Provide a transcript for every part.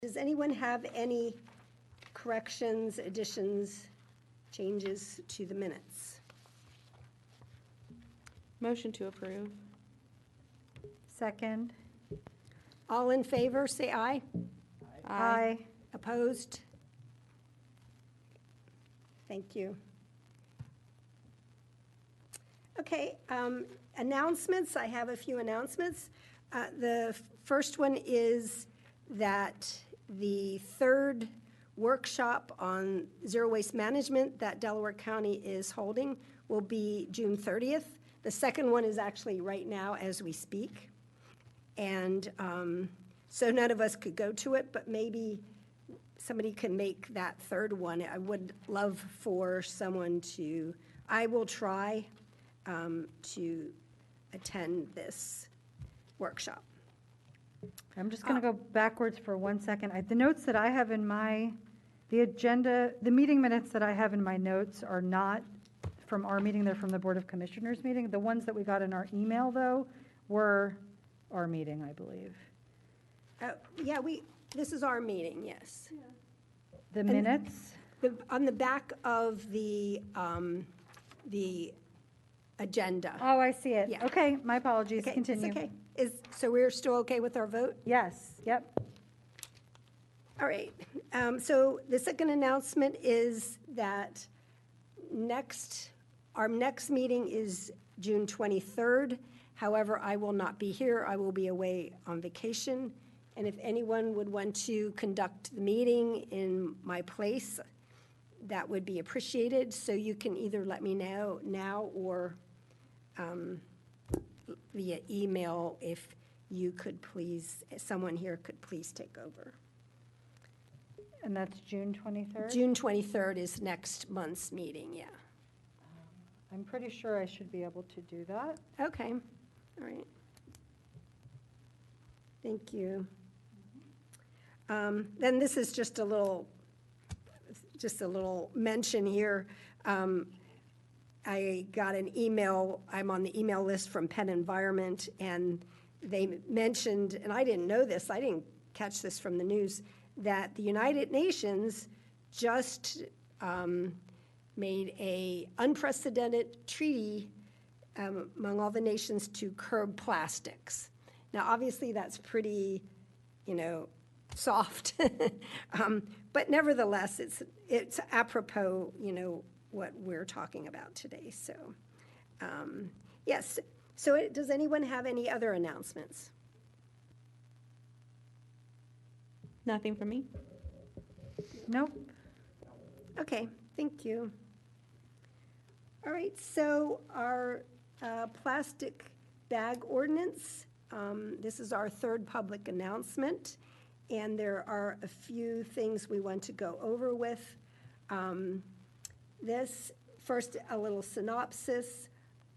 Does anyone have any corrections, additions, changes to the minutes? Motion to approve. Second. All in favor, say aye. Aye. Opposed? Thank you. Okay, announcements. I have a few announcements. The first one is that the third workshop on zero waste management that Delaware County is holding will be June 30th. The second one is actually right now as we speak. And so none of us could go to it, but maybe somebody can make that third one. I would love for someone to, I will try to attend this workshop. I'm just going to go backwards for 1 second. The notes that I have in the agenda, the meeting minutes that I have in my notes are not from our meeting, they're from the Board of Commissioners meeting. The ones that we got in our email, though, were our meeting, I believe. Yeah, this is our meeting, yes. The minutes? On the back of the agenda. Oh, I see it. Yeah. Okay, my apologies. Okay, Continue. it's okay. So we're still okay with our vote? Yes, yep. All right. So the second announcement is that our next meeting is June 23rd. However, I will not be here. I will be away on vacation. And if anyone would want to conduct the meeting in my place, that would be appreciated. So you can either let me know now or via email if you could please, someone here could please take over. And that's June 23rd? June 23rd is next month's meeting, yeah. I'm pretty sure I should be able to do that. Okay, all right. Thank you. Then this is just a little mention here. I got an email, I'm on the email list from Penn Environment, and they mentioned, and I didn't know this, I didn't catch this from the news, that the United Nations just made a unprecedented treaty among all the nations to curb plastics. Now, obviously, that's pretty, soft, but nevertheless, it's apropos, what we're talking about today. So, yes. So, does anyone have any other announcements? Nothing for me. Nope. Okay, thank you. All right, so our plastic bag ordinance, this is our third public announcement, and there are a few things we want to go over with. This, first, a little synopsis,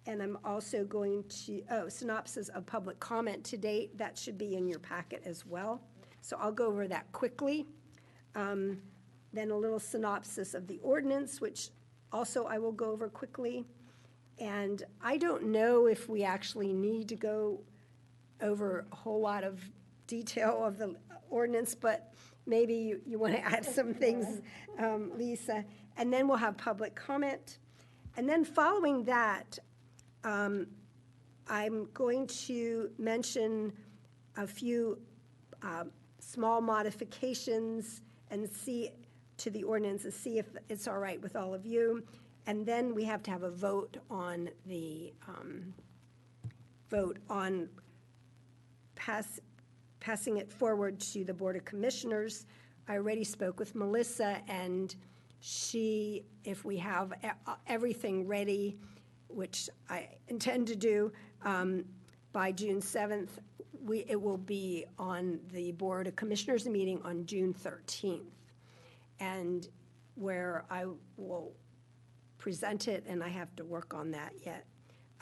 and I'm also going to, synopsis of public comment to date. That should be in your packet as well. So I'll go over that quickly. Then a little synopsis of the ordinance, which also I will go over quickly. And I don't know if we actually need to go over a whole lot of detail of the ordinance, but maybe you want to add some things, Lisa. And then we'll have public comment. And then following that, I'm going to mention a few small modifications and see to the ordinance and see if it's all right with all of you. And then we have to have a vote on the passing it forward to the Board of Commissioners. I already spoke with Melissa, and if we have everything ready, which I intend to do, by June 7th, it will be on the Board of Commissioners meeting on June 13th, and where I will present it, and I have to work on that yet.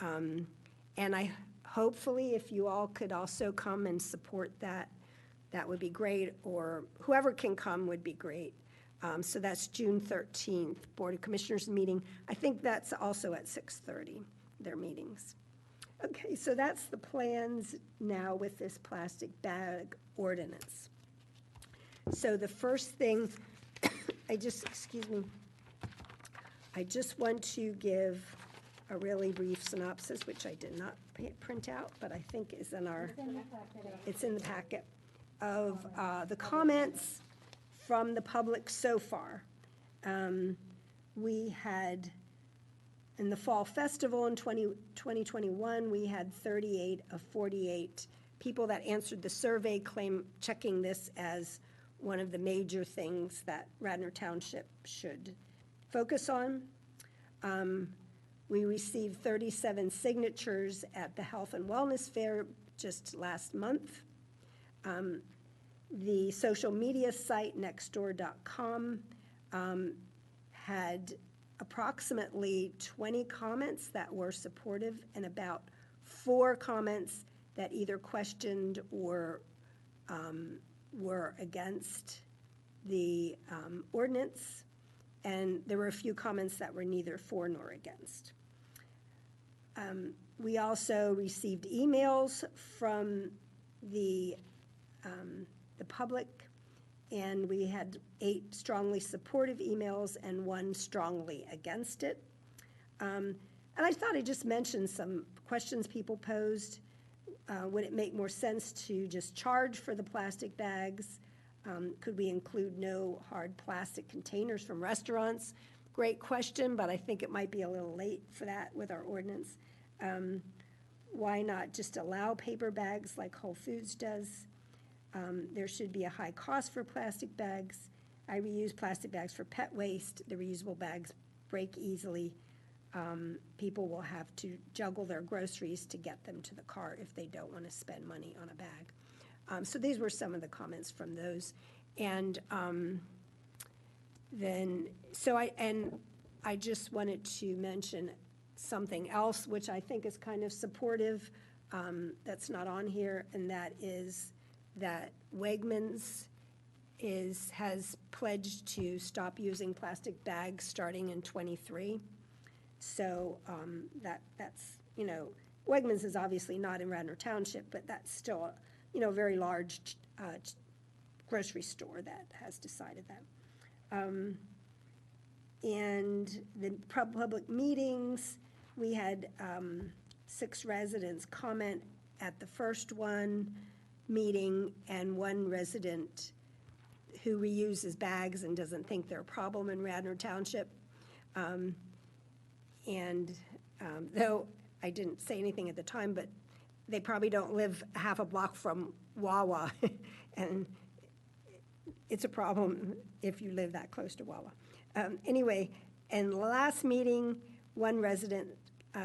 And hopefully, if you all could also come and support that, that would be great, or whoever can come would be great. So that's June 13th, Board of Commissioners meeting. I think that's also at 6:30, their meetings. Okay, so that's the plans now with this plastic bag ordinance. So the first thing, excuse me, I just want to give a really brief synopsis, which I did not print out, but I think is in our, it's in the packet, of the comments from the public so far. We had, in the Fall Festival in 2021, we had 38 of 48 people that answered the survey checking this as one of the major things that Radnor Township should focus on. We received 37 signatures at the Health and Wellness Fair just last month. The social media site nextdoor.com had approximately 20 comments that were supportive and about 4 comments that either questioned or were against the ordinance. And there were a few comments that were neither for nor against. We also received emails from the public, and we had 8 strongly supportive emails and 1 strongly against it. And I thought I'd just mention some questions people posed. Would it make more sense to just charge for the plastic bags? Could we include no hard plastic containers from restaurants? Great question, but I think it might be a little late for that with our ordinance. Why not just allow paper bags like Whole Foods does? There should be a high cost for plastic bags. I reuse plastic bags for pet waste. The reusable bags break easily. People will have to juggle their groceries to get them to the car if they don't want to spend money on a bag. So these were some of the comments from those. And I just wanted to mention something else, which I think is kind of supportive, that's not on here, and that is that Wegmans has pledged to stop using plastic bags starting in '23. So that's, Wegmans is obviously not in Radnor Township, but that's still, a very large grocery store that has decided that. And the public meetings, we had 6 residents comment at the first meeting, and 1 resident who reuses bags and doesn't think they're a problem in Radnor Township. Though I didn't say anything at the time, but they probably don't live half a block from Wawa, and it's a problem if you live that close to Wawa. Anyway, in the last meeting, 1 resident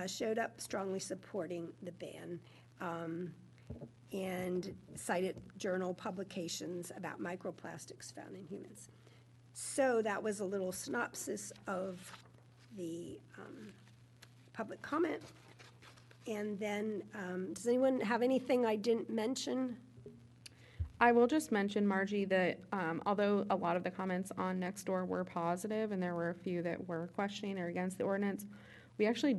showed up strongly supporting the ban and cited journal publications about microplastics found in humans. So that was a little synopsis of the public comment. And then, does anyone have anything I didn't mention? I will just mention, Margie, that although a lot of the comments on Nextdoor were positive and there were a few that were questioning or against the ordinance, we actually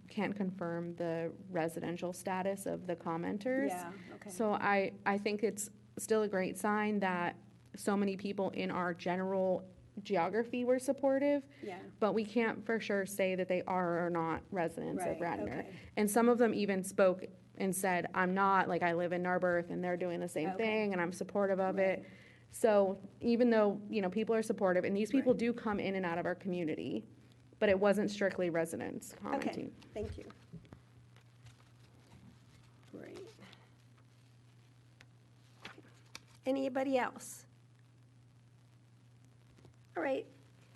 can't confirm the residential status of the commenters. Yeah, okay. So I think it's still a great sign that so many people in our general geography were supportive. Yeah. But we can't for sure say that they are or not residents of Right, Radnor. okay. And some of them even spoke and said, I'm not, like I live in Narberth and they're doing the same Okay. thing and I'm supportive of Right. it. So even though, people are supportive, and these people Right. do come in and out of our community, but it wasn't strictly residents Okay, commenting. thank you. Great. Anybody else? All right,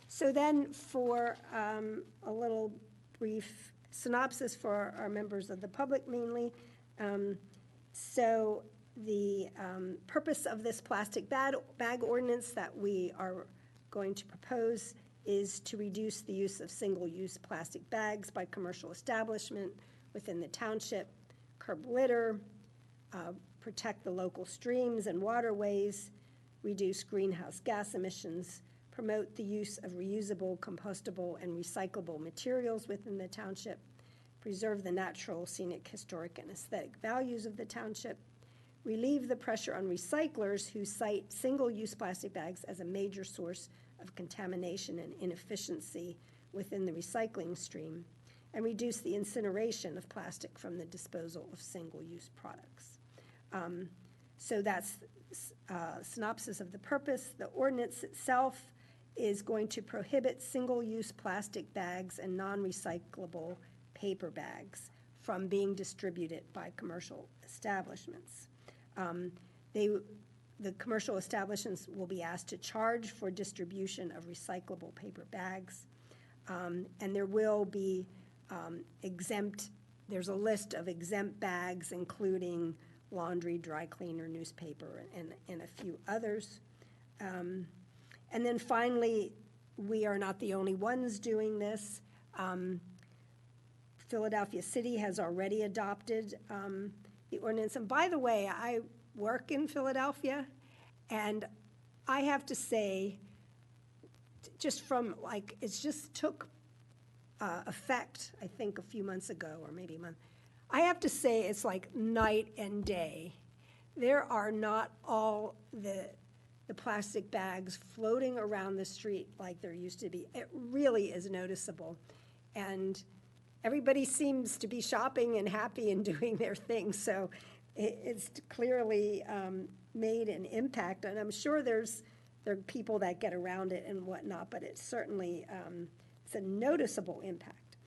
so then for a little brief synopsis for our members of the public mainly. So the purpose of this plastic bag ordinance that we are going to propose is to reduce the use of single-use plastic bags by commercial establishment within the township, curb litter, protect the local streams and waterways, reduce greenhouse gas emissions, promote the use of reusable, compostable, and recyclable materials within the township, preserve the natural, scenic, historic, and aesthetic values of the township, relieve the pressure on recyclers who cite single-use plastic bags as a major source of contamination and inefficiency within the recycling stream, and reduce the incineration of plastic from the disposal of single-use products. So that's synopsis of the purpose. The ordinance itself is going to prohibit single-use plastic bags and non-recyclable paper bags from being distributed by commercial establishments. The commercial establishments will be asked to charge for distribution of recyclable paper bags, and there will be there's a list of exempt bags, including laundry, dry cleaner, newspaper, and a few others. And then finally, we are not the only ones doing this. Philadelphia City has already adopted the ordinance. And by the way, I work in Philadelphia, and I have to say, just from like, it just took effect, I think, a few months ago, or maybe a month. I have to say, it's like night and day. There are not all the plastic bags floating around the street like there used to be. It really is noticeable. And everybody seems to be shopping and happy and doing their thing. So it's clearly made an impact. And I'm sure there are people that get around it and whatnot, but it's certainly, it's a noticeable impact.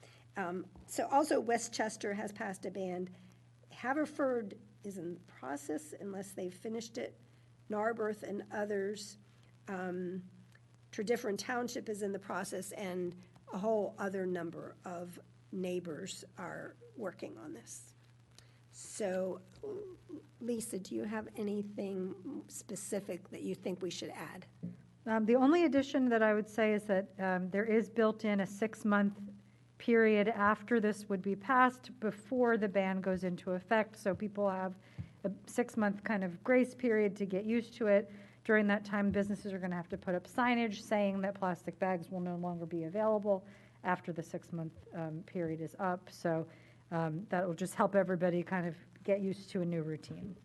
So also Westchester has passed a ban. Haverford is in the process unless they've finished it. Narberth and others. Tredyffrin Township is in the process, and a whole other number of neighbors are working on this. So, Lisa, do you have anything specific that you think we should add? The only addition that I would say is that there is built in a 6-month period after this would be passed before the ban goes into effect. So people have a 6-month kind of grace period to get used to it. During that time, businesses are going to have to put up signage saying that plastic bags will no longer be available after the 6-month period is up. So that will just help everybody kind of get used to a new routine.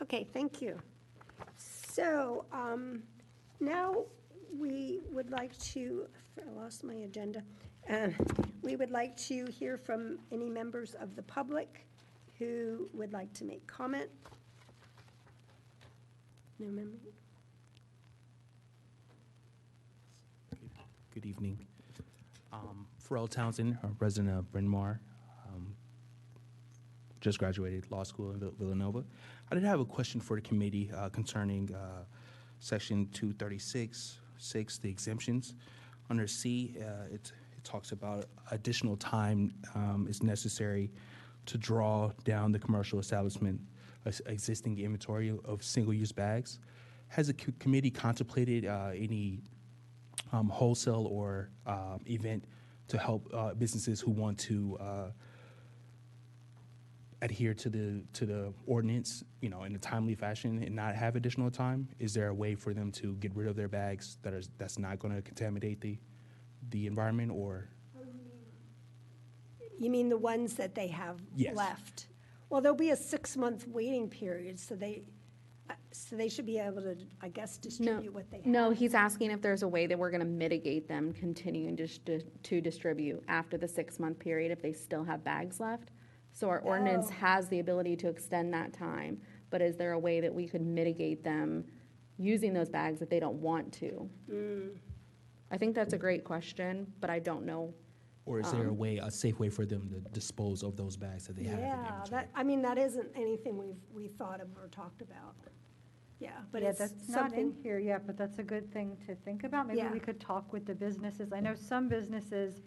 Okay, thank you. So now we would like to, I lost my agenda. We would like to hear from any members of the public who would like to make comment. No member? Good evening. Pharrell Townsend, a resident of Bryn Mawr. Just graduated law school in Villanova. I did have a question for the committee concerning section 236.6, the exemptions. Under C, it talks about additional time is necessary to draw down the commercial establishment existing inventory of single-use bags. Has the committee contemplated any wholesale or event to help businesses who want to adhere to the ordinance, in a timely fashion and not have additional time? Is there a way for them to get rid of their bags that's not going to contaminate the environment, or? You mean the ones that they have Yes. left? Well, there'll be a 6-month waiting period, so they should be able to, I guess, distribute what they have. No, he's asking if there's a way that we're going to mitigate them continuing to distribute after the 6-month period if they still have bags left. So our ordinance has the ability to extend that time, but is there a way that we could mitigate them using those bags if they don't want to? I think that's a great question, but I don't know. Or is there a safe way for them to dispose of those bags that they have in Yeah, inventory? that isn't anything we thought of or talked about. Yeah, but Yeah, it's that's not in something. here yet, but that's a good thing to think about. Maybe Yeah. we could talk with the businesses. I know some businesses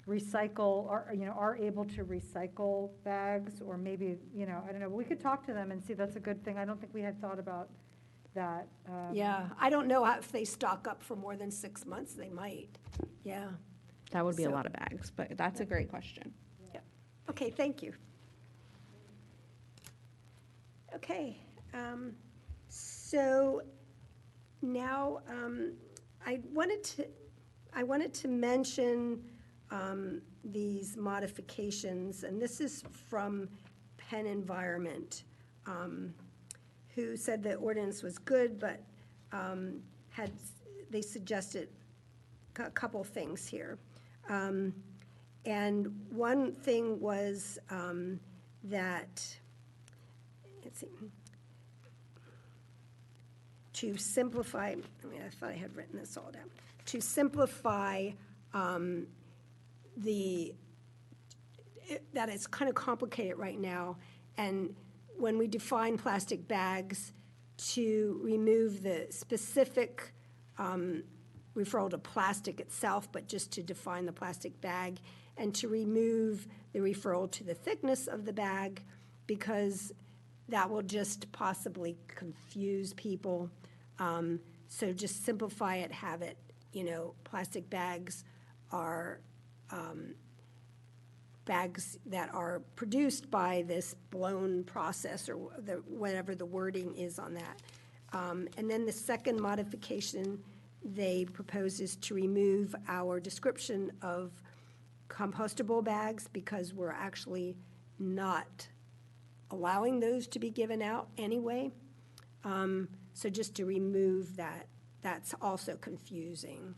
recycle, are able to recycle bags, or maybe, I don't know. We could talk to them and see. That's a good thing. I don't think we had thought about that. Yeah, I don't know if they stock up for more than 6 months, they might. Yeah, That would be a So- lot of bags, but that's a great question. yeah. Okay, thank you. Okay, so now I wanted to mention these modifications, and this is from Penn Environment, who said the ordinance was good, but they suggested a couple things here. And one thing was that, let's see, to simplify, I thought I had written this all down, to simplify that it's kind of complicated right now, and when we define plastic bags, to remove the specific referral to plastic itself, but just to define the plastic bag, and to remove the referral to the thickness of the bag, because that will just possibly confuse people. So just simplify it, have it, plastic bags are bags that are produced by this blown process, or whatever the wording is on that. And then the second modification they propose is to remove our description of compostable bags, because we're actually not allowing those to be given out anyway. So just to remove that, that's also confusing.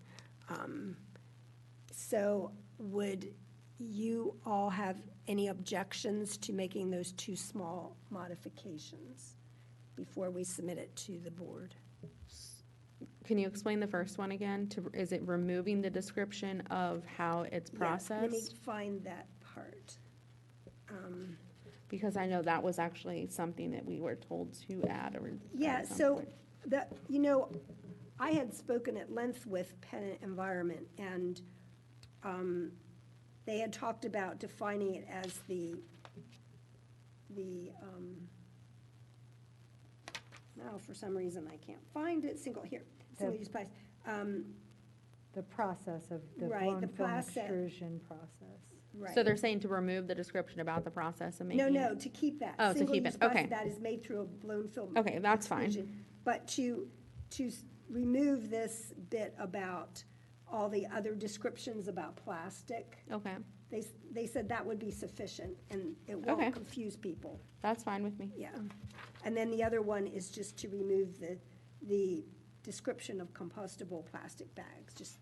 So would you all have any objections to making those two small modifications before we submit it to the board? Can you explain the first one again? Is it removing the description of how it's Yeah, let me processed? find that part. Because I know that was actually something that we were told to add or. Yeah, at some so, point. I had spoken at length with Penn Environment, and they had talked about defining it as now, for some reason, I can't find it, single-use plastic. The process of the Right, blown the film process. extrusion process. Right. So they're saying to remove the description about the process and making. No, to keep that. Oh, to keep it, Single-use plastic okay. that is made through a blown film. Okay, that's fine. extrusion. But to remove this bit about all the other descriptions about plastic, Okay, they said that would be sufficient, and it Okay. won't confuse people. that's fine with me. Yeah. And then the other one is just to remove the description of compostable plastic bags. Just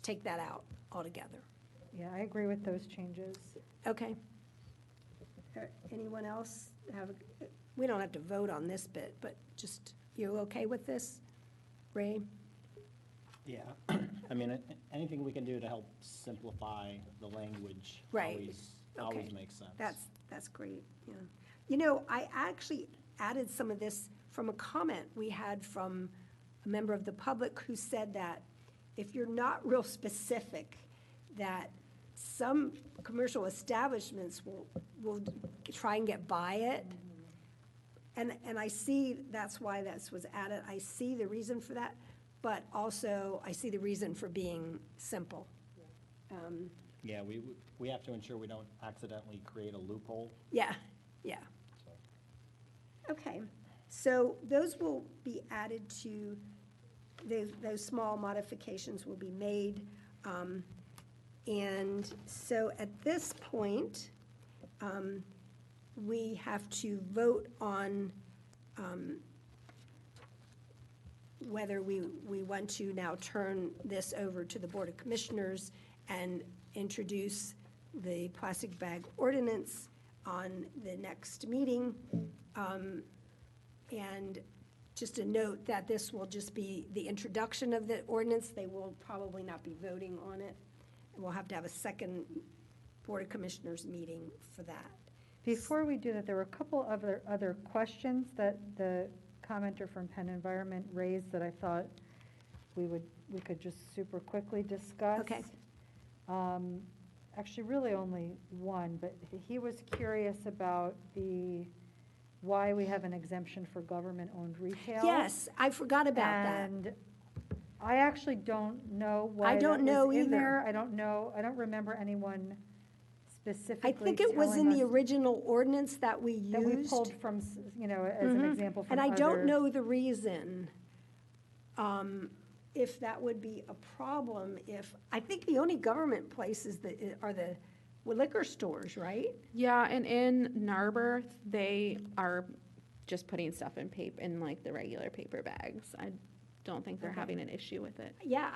take that out altogether. Yeah, I agree with those changes. Okay. Anyone else we don't have to vote on this bit, but just, you okay with this, Ray? Yeah, I mean, anything we can do to help simplify the language Right. always Okay. makes sense. That's great, yeah. I actually added some of this from a comment we had from a member of the public who said that if you're not real specific, that some commercial establishments will try and get by it. And I see that's why this was added. I see the reason for that, but also I see the reason for being simple. Yeah, we have to ensure we don't accidentally create a loophole. Yeah. Okay, so those will be added to, those small modifications will be made. And so at this point, we have to vote on whether we want to now turn this over to the Board of Commissioners and introduce the plastic bag ordinance on the next meeting. And just a note that this will just be the introduction of the ordinance. They will probably not be voting on it. And we'll have to have a second Board of Commissioners meeting for that. Before we do that, there were a couple other questions that the commenter from Penn Environment raised that I thought we could just super quickly discuss. Okay. Actually, really only one, but he was curious about why we have an exemption for government-owned retail. Yes, I forgot about that. And I actually don't know why I don't know that is in either. there. I don't know, I don't remember anyone specifically I think it was in telling the us original ordinance that we used. that we pulled from, as an example from And I don't other- know the reason. if that would be a problem if, I think the only government places that are the liquor stores, right? Yeah, and in Narberth, they are just putting stuff in like the regular paper bags. I don't think they're Okay. having an issue with it. Yeah,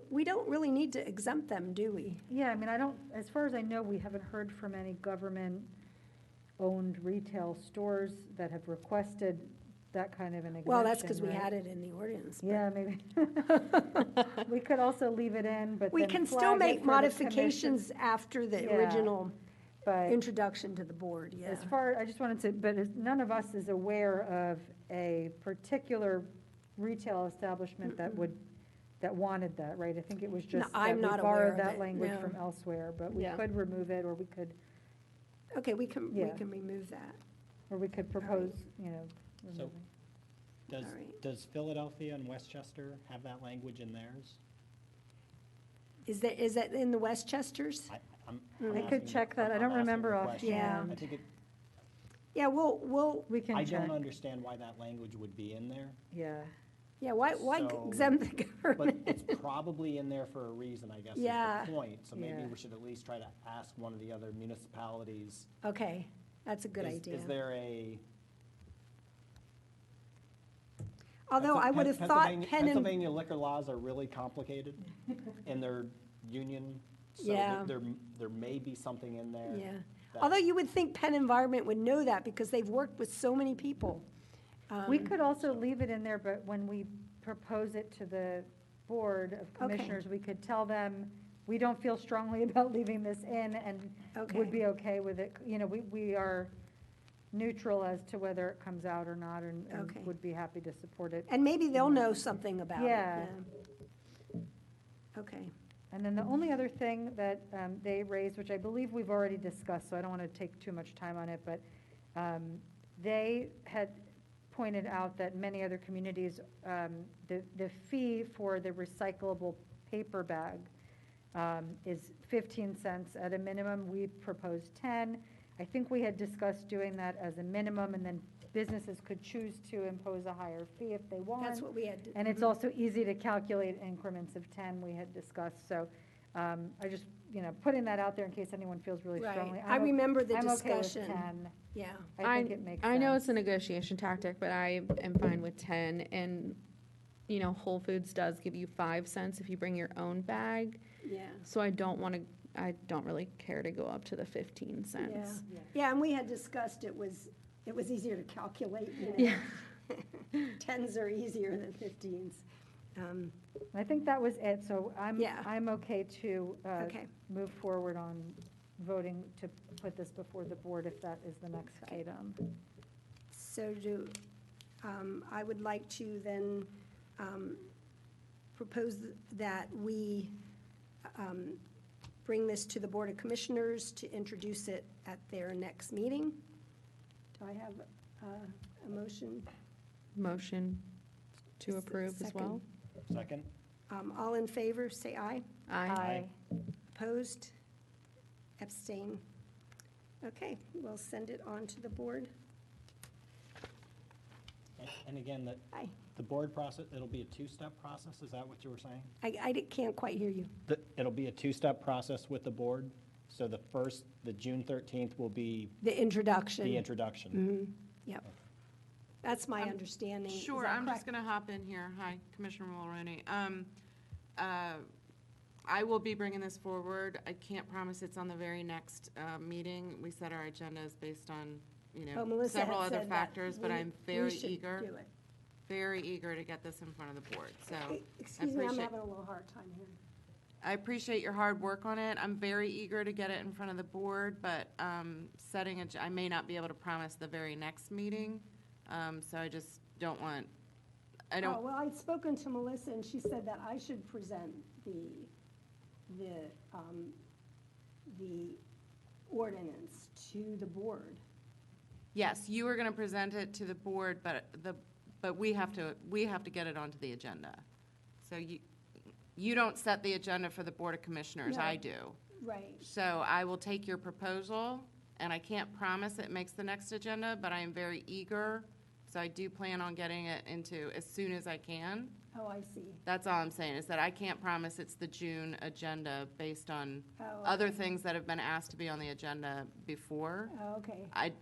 we don't really need to exempt them, do we? Yeah, I mean, as far as I know, we haven't heard from any government-owned retail stores that have requested that kind of an exemption. Well, that's because we right? had it in the ordinance. but- Yeah, maybe. We could also leave it in, but We then can still flag it make for the modifications after the Yeah. original commission, But introduction to the board, yeah. as far, I just wanted to, none of us is aware of a particular retail establishment that wanted that, right? I think it was just that I'm we not aware borrowed of that it, language no. from elsewhere, but we Yeah. could remove it, or we could Okay, we can Yeah. remove that. propose, So, removing. does, All right. does Philadelphia and Westchester have that language in theirs? Is that in the Westchesters? I'm I could asking- check that. I I'm don't asking remember the question. Yeah. I think Yeah, we'll, We can I check, don't understand why that language would be in there, yeah. yeah, why So- exempt the but government? it's probably in there for a reason, I guess, is Yeah. the point. So maybe Yeah. we should at least try to ask one of the other municipalities. Okay, that's a good idea. Is there a? Although I would have thought Penn and, Pennsylvania liquor laws are really complicated, and they're union, so Yeah. there may be something in there. yeah. that- Although you would think Penn Environment would know that because they've worked with so many people. We could also leave it in there, but when we propose it to the Board of Okay. Commissioners, we could tell them, we don't feel strongly about leaving this in and Okay. would be okay with it. We are neutral as to whether it comes out or not, and Okay. would be happy to support it. And maybe they'll know something about it. Yeah. Okay, And then the only other thing that they raised, which I believe we've already discussed, so I don't want to take too much time on it, but they had pointed out that many other communities, the fee for the recyclable paper bag is 15 cents at a minimum. We proposed 10. I think we had discussed doing that as a minimum, and then businesses could choose to impose a higher fee if they want. that's what we had. And it's also easy to calculate increments of 10, we had discussed, so I just, putting that out there in case anyone feels really Right. strongly. I remember the I'm okay with discussion. 10. Yeah, I think it makes sense. I know it's a negotiation tactic, but I am fine with 10. And, Whole Foods does give you 5 cents if you bring your own bag. yeah. So I don't really care to go up to the 15 cents. Yeah, and we had discussed it was easier to calculate, Yeah. Tens are easier than 15s. I think that was it, so Yeah. I'm okay to Okay. move forward on voting to put this before the board if that is the next item. So I would like to then propose that we bring this to the Board of Commissioners to introduce it at their next meeting. Do I have a motion? Motion to approve as well? Second? All in favor, say aye. Aye. Opposed? Abstain? Okay, we'll send it on to the board. And again, Aye. the board process, it'll be a two-step process, is that what you were saying? Can't quite hear you. It'll be a two-step process with the board, so the June 13th will be The introduction. the introduction. Mm-hmm. Yep. That's my understanding. Is Sure, that I'm just correct? going to hop in here. Hi, Commissioner Mulroney. I will be bringing this forward. I can't promise it's on the very next meeting. We set our agendas based on, Oh, Melissa had several other said that factors, but we- I'm we very should eager, do it. very eager to get this in front of the board. So Excuse me, I'm appreciate- having a little hard time here. I appreciate your hard work on it. I'm very eager to get it in front of the board, but I may not be able to promise the very next meeting. So I just don't want, Oh, well, I'd spoken to Melissa, and she said that I should present the ordinance to the board. yes, you are going to present it to the board, but we have to get it onto the agenda. So you don't set the agenda for the Board of Commissioners, No. I do. Right. So I will take your proposal, and I can't promise it makes the next agenda, but I am very eager So I do plan on getting it into as soon as I can. Oh, I see. That's all I'm saying, is that I can't promise it's the June agenda based on Oh, other things that have been asked to be on the agenda before. Oh, okay. I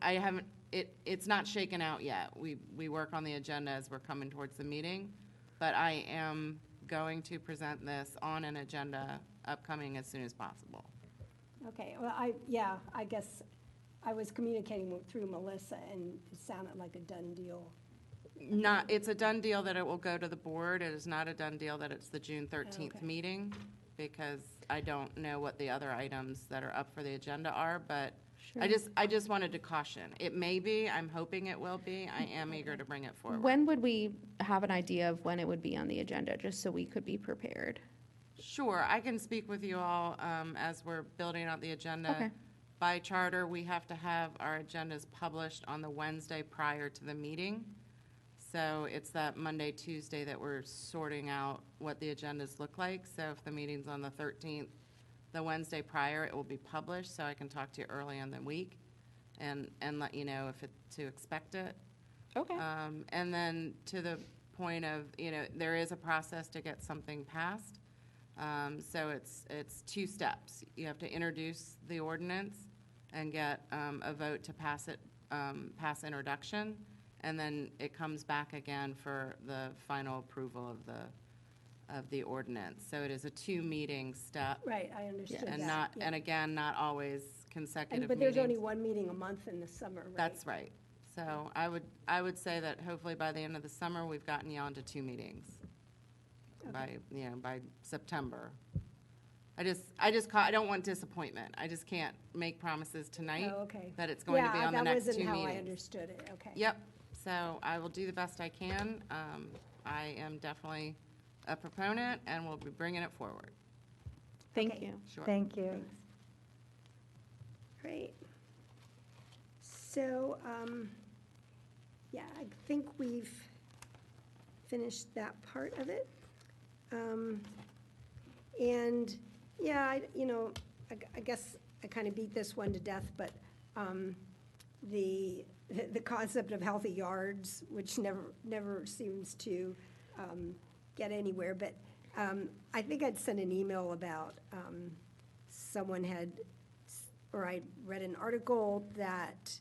haven't, it's not shaken out yet. We work on the agenda as we're coming towards the meeting, but I am going to present this on an agenda upcoming as soon as possible. Okay, well, I guess I was communicating through Melissa, and it sounded like a done deal. It's a done deal that it will go to the board. It is not a done deal that it's the June 13th Okay. meeting, because I don't know what the other items that are up for the agenda are, but I just wanted to caution. It may be, I'm hoping it will be. I am eager to bring it forward. When would we have an idea of when it would be on the agenda, just so we could be prepared? Sure, I can speak with you all as we're building out the agenda. Okay. By charter, we have to have our agendas published on the Wednesday prior to the meeting. So it's that Monday, Tuesday that we're sorting out what the agendas look like. So if the meeting's on the 13th, the Wednesday prior, it will be published, so I can talk to you early in the week and let you know to expect it. Okay. And then to the point of, there is a process to get something passed. So it's two steps. You have to introduce the ordinance and get a vote to pass it, pass introduction, and then it comes back again for the final approval of the ordinance. So it is a 2-meeting step. Right, I understood that. And not, yeah. and again, not always consecutive But meetings. there's only one meeting a month in the summer, right? That's right. So I would say that hopefully by the end of the summer, we've gotten you onto 2 meetings. By September. I don't want disappointment. I just can't make promises tonight Oh, okay. that it's going to be on the next 2 Yeah, that wasn't how I meetings. understood it, okay. Yep, so I will do the best I can. I am definitely a proponent, and we'll be bringing it forward. Thank Okay. you. Sure. Thank you. Great. So, I think we've finished that part of it. And, I guess I kind of beat this one to death, but the concept of healthy yards, which never seems to get anywhere, but I think I'd sent an email about someone had, or I read an article that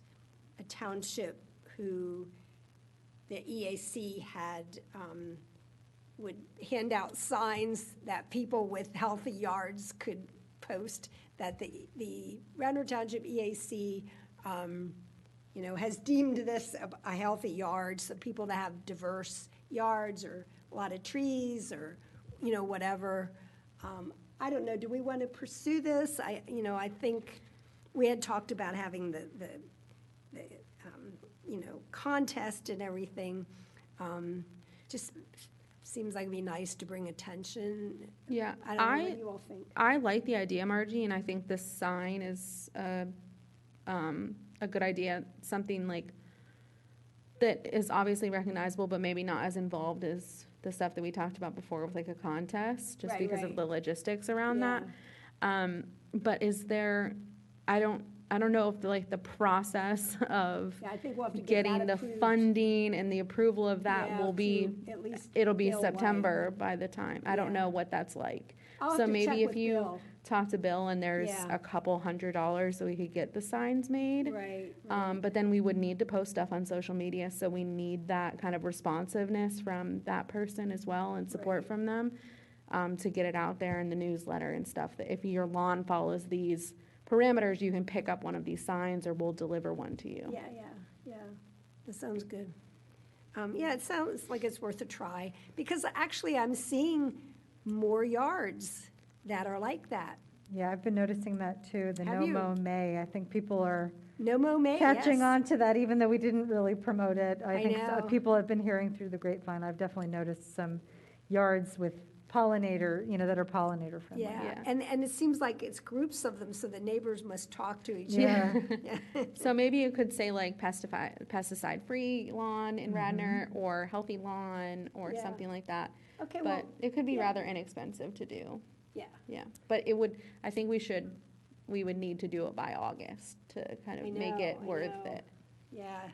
a township who the EAC had would hand out signs that people with healthy yards could post, that the Radnor Township EAC, has deemed this a healthy yard, so people that have diverse yards or a lot of trees or, whatever. I don't know, do we want to pursue this? I think we had talked about having the contest and everything. Just seems like it'd be nice to bring attention. Yeah, I don't know, what do you all think? I like the idea, Margie, and I think the sign is a good idea. Something like that is obviously recognizable, but maybe not as involved as the stuff that we talked about before with like a contest, just Right, because of right. the logistics around Yeah. that. But is there? I don't know if the process of Yeah, I think we'll have to get getting that the approved. funding and the approval of that Yeah, will be. through at least It'll be Bill September by the time. I don't Yeah. know what that's like. I'll have So to maybe check if with you Bill. talk to Bill and there's Yeah. a couple $100 so we could get the signs made. Right, But then we would need to post stuff on social media, so we need that kind of responsiveness from that person as well and support Right. from them to get it out there in the newsletter and stuff. That if your lawn follows these parameters, you can pick up one of these signs or we'll deliver one to you. Yeah, that sounds good. It sounds like it's worth a try, because actually I'm seeing more yards that are like that. Yeah, I've been noticing that too, the Have No you? Mow May. I think people are No mow May, catching yes. on to that, even though we didn't really promote it. I think know. people have been hearing through the grapevine. I've definitely noticed some yards with pollinator, that are pollinator friendly. Yeah, Yeah. and it seems like it's groups of them, so the neighbors must talk to each Yeah. other. So maybe you could say like pesticide-free lawn in Radnor or healthy lawn or Yeah. something like that. Okay, well, But it could be yeah. rather inexpensive to do. yeah, Yeah, but I think we would need to do it by August to kind I of make know, it I worth know. it. yeah,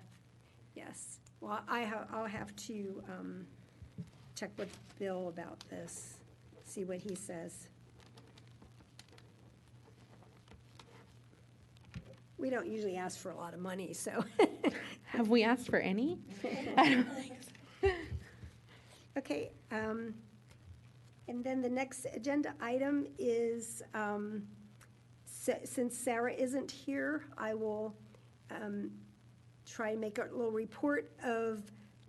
yes. Well, I'll have to check with Bill about this, see what he says. We don't usually ask for a lot of money, so. Have we asked for any? I don't think so. Okay, and then the next agenda item is, since Sarah isn't here, I will try and make a little report of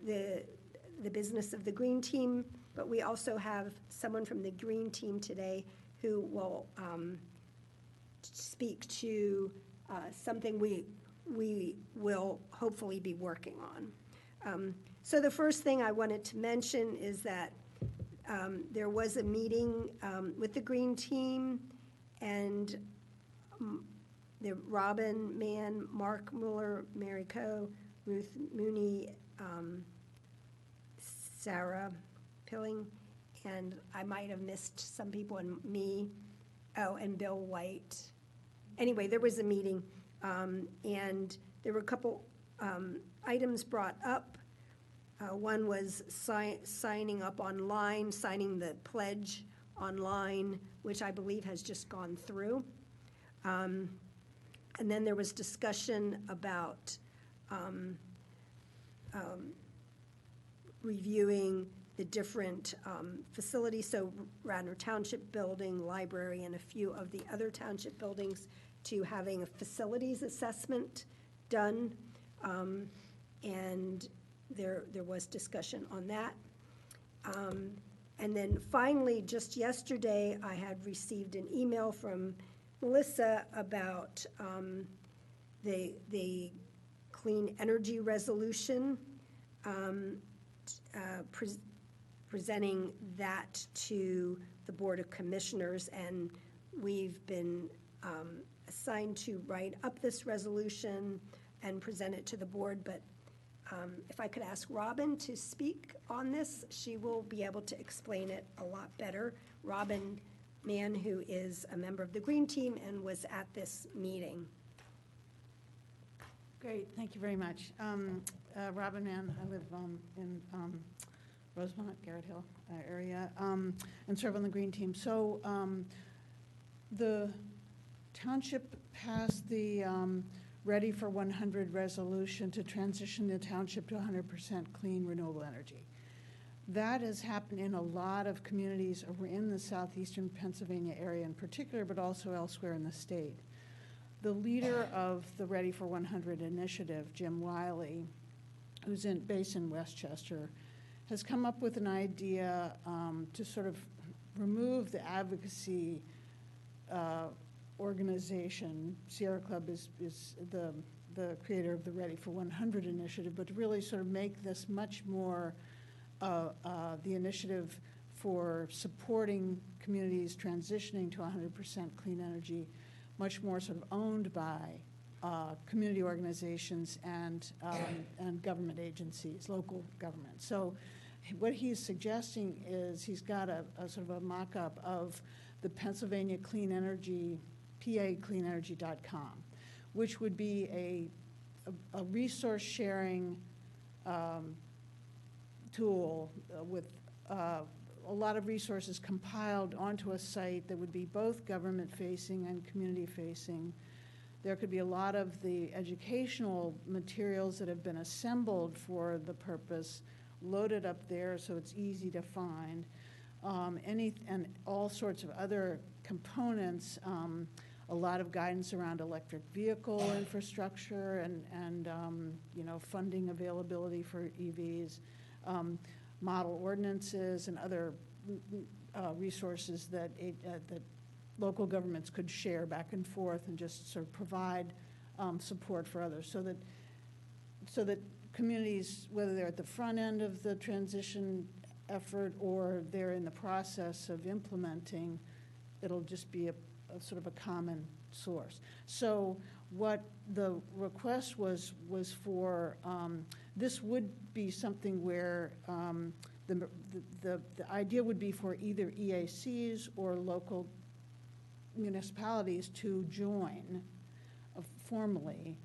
the business of the Green Team, but we also have someone from the Green Team today who will speak to something we will hopefully be working on. So the first thing I wanted to mention is that there was a meeting with the Green Team, and Robin Mann, Mark Mueller, Mary Coe, Ruth Mooney, Sarah Pilling, and I might have missed some people, and me, and Bill White. Anyway, there was a meeting, and there were a couple items brought up. One was signing up online, signing the pledge online, which I believe has just gone through. And then there was discussion about reviewing the different facilities, so Radnor Township building, library, and a few of the other township buildings, to having a facilities assessment done. And there was discussion on that. And then finally, just yesterday, I had received an email from Melissa about the clean energy resolution, presenting that to the Board of Commissioners, and we've been assigned to write up this resolution and present it to the board, but if I could ask Robin to speak on this, she will be able to explain it a lot better. Robin Mann, who is a member of the Green Team and was at this meeting. Great, thank you very much. Robin Mann, I live in Rosemont, Garrett Hill area, and serve on the Green Team. So the township passed the Ready for 100 resolution to transition the township to 100% clean renewable energy. That has happened in a lot of communities over in the southeastern Pennsylvania area in particular, but also elsewhere in the state. The leader of the Ready for 100 initiative, Jim Wiley, who's based in Westchester, has come up with an idea to sort of remove the advocacy organization. Sierra Club is the creator of the Ready for 100 initiative, but to really sort of make this much more the initiative for supporting communities transitioning to 100% clean energy, much more sort of owned by community organizations and government agencies, local government. So what he's suggesting is he's got a sort of a mock-up of the Pennsylvania Clean Energy, PACleanenergy.com, which would be a resource sharing tool with a lot of resources compiled onto a site that would be both government-facing and community-facing. There could be a lot of the educational materials that have been assembled for the purpose loaded up there so it's easy to find. And all sorts of other components, a lot of guidance around electric vehicle infrastructure and funding availability for EVs, model ordinances and other resources that local governments could share back and forth and just sort of provide support for others, so that communities, whether they're at the front end of the transition effort or they're in the process of implementing, it'll just be a sort of a common source. So what the request was for, this would be something where the idea would be for either EACs or local municipalities to join formally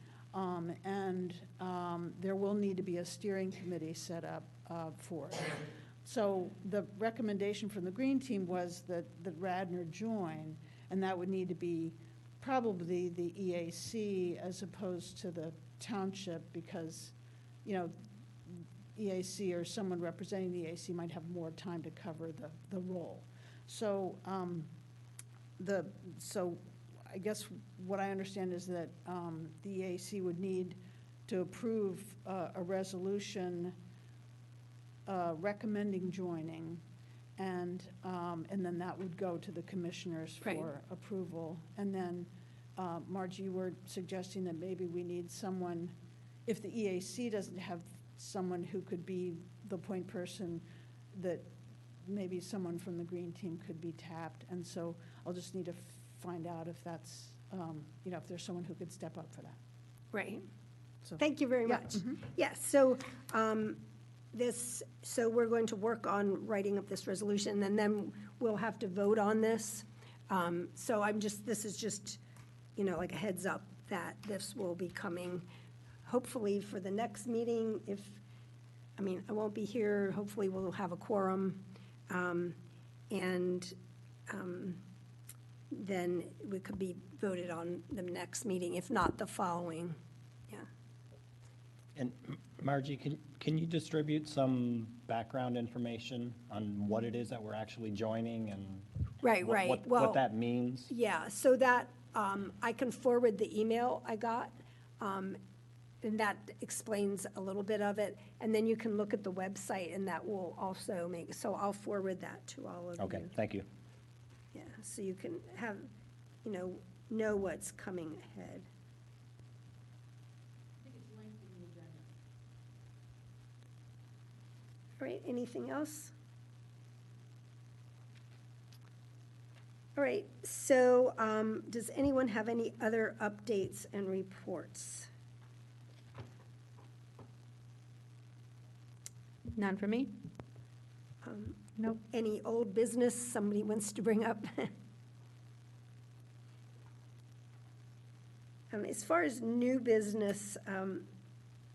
There will need to be a steering committee set up for it. So the recommendation from the Green Team was that Radnor join, and that would need to be probably the EAC as opposed to the Township, because, EAC or someone representing the EAC might have more time to cover the role. So, so I guess what I understand is that the EAC would need to approve a resolution recommending joining, and then that would go to the commissioners Right. for approval. And then, Margie, you were suggesting that maybe we need someone, if the EAC doesn't have someone who could be the point person, that maybe someone from the Green Team could be tapped. And so I'll just need to find out if that's, if there's someone who could step up for that. Right. So- Thank you very Yeah, much. mhm. Yes, so so we're going to work on writing up this resolution, and then we'll have to vote on this. So this is just, like a heads up that this will be coming, hopefully for the next meeting. I won't be here, hopefully we'll have a quorum. And then we could be voted on the next meeting, if not the following. Yeah. And Margie, can you distribute some background information on what it is that we're actually joining and Right, right. what Well, that means? yeah, so that, I can forward the email I got, and that explains a little bit of it. And then you can look at the website, and that will also so I'll forward that to all of you. Okay, thank you. Yeah, so you can have, know what's coming ahead. All right, anything else? All right, so does anyone have any other updates and reports? None for me? Nope. Any old business somebody wants to bring up? As far as new business,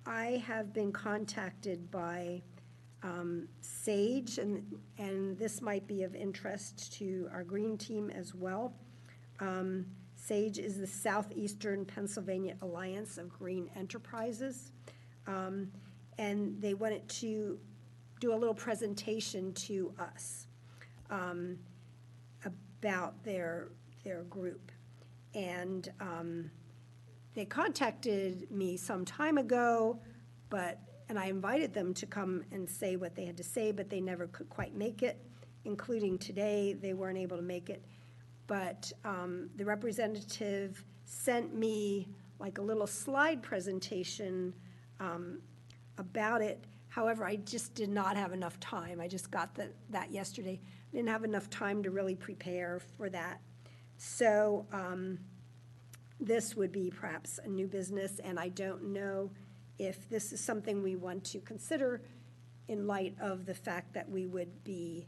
I have been contacted by Sage, and this might be of interest to our Green Team as well. Sage is the Southeastern Pennsylvania Alliance of Green Enterprises, and they wanted to do a little presentation to us about their group. And they contacted me some time ago, and I invited them to come and say what they had to say, but they never could quite make it, including today. They weren't able to make it. But the representative sent me like a little slide presentation about it. However, I just did not have enough time. I just got that yesterday. Didn't have enough time to really prepare for that. So this would be perhaps a new business, and I don't know if this is something we want to consider in light of the fact that we would be,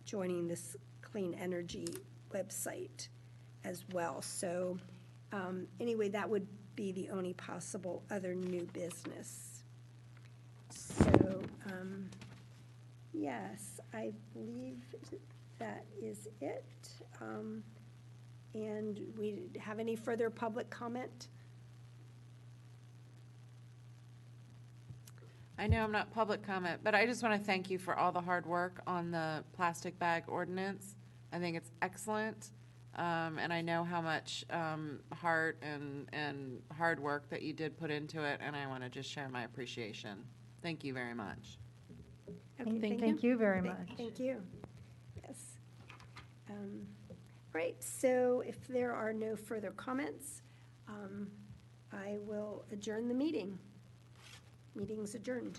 joining this clean energy website as well. So anyway, that would be the only possible other new business. So, yes, I believe that is it. And we have any further public comment? I know I'm not public comment, but I just want to thank you for all the hard work on the plastic bag ordinance. I think it's excellent. And I know how much heart and hard work that you did put into it, and I want to just share my appreciation. Thank you very much. Okay, Thank you very much. Thank you. Yes. Right, so if there are no further comments, I will adjourn the meeting. Meeting's adjourned.